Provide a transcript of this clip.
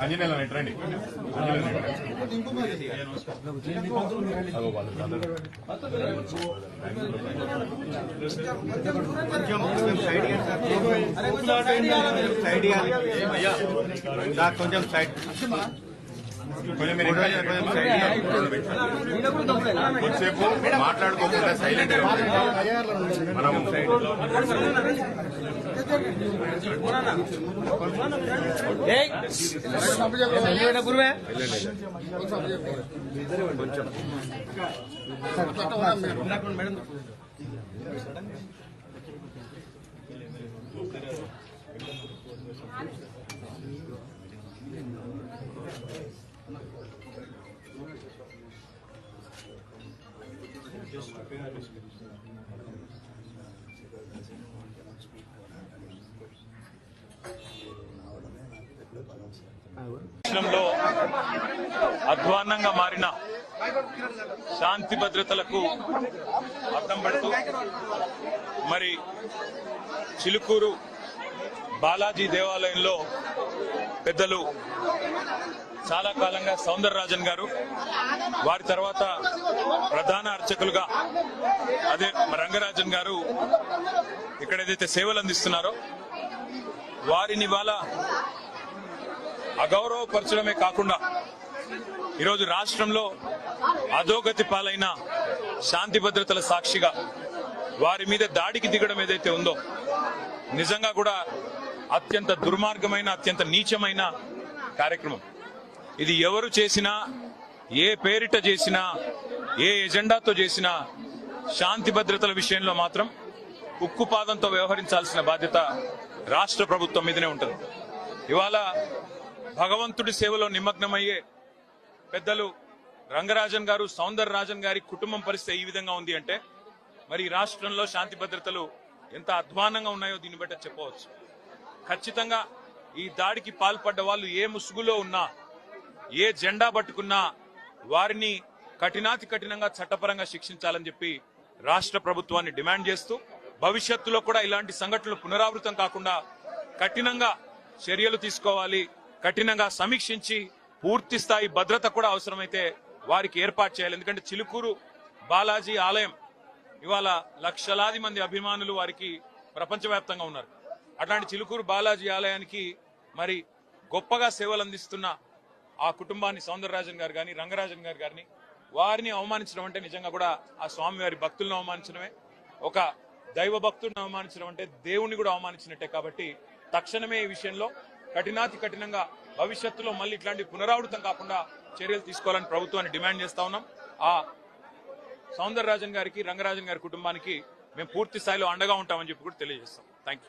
అంజనేయులు రండి. కొంచెం సైడ్ కొద్దిసేపు మాట్లాడుకోకుండా సైలెంట్ మనం గురువే దేశంలో అధ్వాన్నంగా మారిన శాంతి భద్రతలకు అద్దం పడుతూ మరి చిలుకూరు బాలాజీ దేవాలయంలో పెద్దలు చాలా కాలంగా సౌందరరాజన్ గారు, వారి తర్వాత ప్రధాన అర్చకులుగా అదే రంగరాజన్ గారు ఇక్కడ ఏదైతే సేవలు అందిస్తున్నారో వారిని ఇవాళ అగౌరవపరచడమే కాకుండా ఈరోజు రాష్ట్రంలో అధోగతి పాలైన శాంతి భద్రతల సాక్షిగా వారి మీద దాడికి దిగడం ఏదైతే ఉందో నిజంగా కూడా అత్యంత దుర్మార్గమైన, అత్యంత నీచమైన కార్యక్రమం. ఇది ఎవరు చేసినా, ఏ పేరిట చేసినా, ఏ ఎజెండాతో చేసినా శాంతి భద్రతల విషయంలో మాత్రం ఉక్కుపాదంతో వ్యవహరించాల్సిన బాధ్యత రాష్ట్ర ప్రభుత్వం మీదనే ఉంటుంది. ఇవాళ భగవంతుడి సేవలో నిమగ్నమయ్యే పెద్దలు రంగరాజన్ గారు, సౌందరరాజన్ గారి కుటుంబం పరిస్థితి ఈ విధంగా ఉంది అంటే మరి రాష్ట్రంలో శాంతి భద్రతలు ఎంత అధ్వానంగా ఉన్నాయో దీన్ని బట్టి చెప్పవచ్చు. ఖచ్చితంగా ఈ దాడికి పాల్పడ్డ వాళ్ళు ఏ ముసుగులో ఉన్నా, ఏ జెండా పట్టుకున్నా వారిని కఠినాతి కఠినంగా చట్టపరంగా శిక్షించాలని చెప్పి రాష్ట్ర ప్రభుత్వాన్ని డిమాండ్ చేస్తూ భవిష్యత్తులో కూడా ఇలాంటి సంఘటనలు పునరావృతం కాకుండా కఠినంగా చర్యలు తీసుకోవాలి, కఠినంగా సమీక్షించి పూర్తి స్థాయి భద్రత కూడా అవసరమైతే వారికి ఏర్పాటు చేయాలి. ఎందుకంటే చిలుకూరు బాలాజీ ఆలయం ఇవాళ లక్షలాది మంది అభిమానులు వారికి ప్రపంచవ్యాప్తంగా ఉన్నారు. అట్లాంటి చిలుకూరు బాలాజీ ఆలయానికి మరి గొప్పగా సేవలు అందిస్తున్న ఆ కుటుంబాన్ని సౌందరరాజన్ గారు కానీ, రంగరాజన్ గారు గారిని వారిని అవమానించడం అంటే నిజంగా కూడా ఆ స్వామివారి భక్తులను అవమానించడమే, ఒక దైవ భక్తుడిని అవమానించడం అంటే దేవుణ్ణి కూడా అవమానించినట్టే. కాబట్టి తక్షణమే ఈ విషయంలో కఠినాతి కఠినంగా భవిష్యత్తులో మళ్ళీ ఇట్లాంటి పునరావృతం కాకుండా చర్యలు తీసుకోవాలని ప్రభుత్వాన్ని డిమాండ్ చేస్తా ఉన్నాం. ఆ సౌందరరాజన్ గారికి, రంగరాజన్ గారి కుటుంబానికి మేము పూర్తి స్థాయిలో అండగా ఉంటామని చెప్పి కూడా తెలియజేస్తాం. Thank you.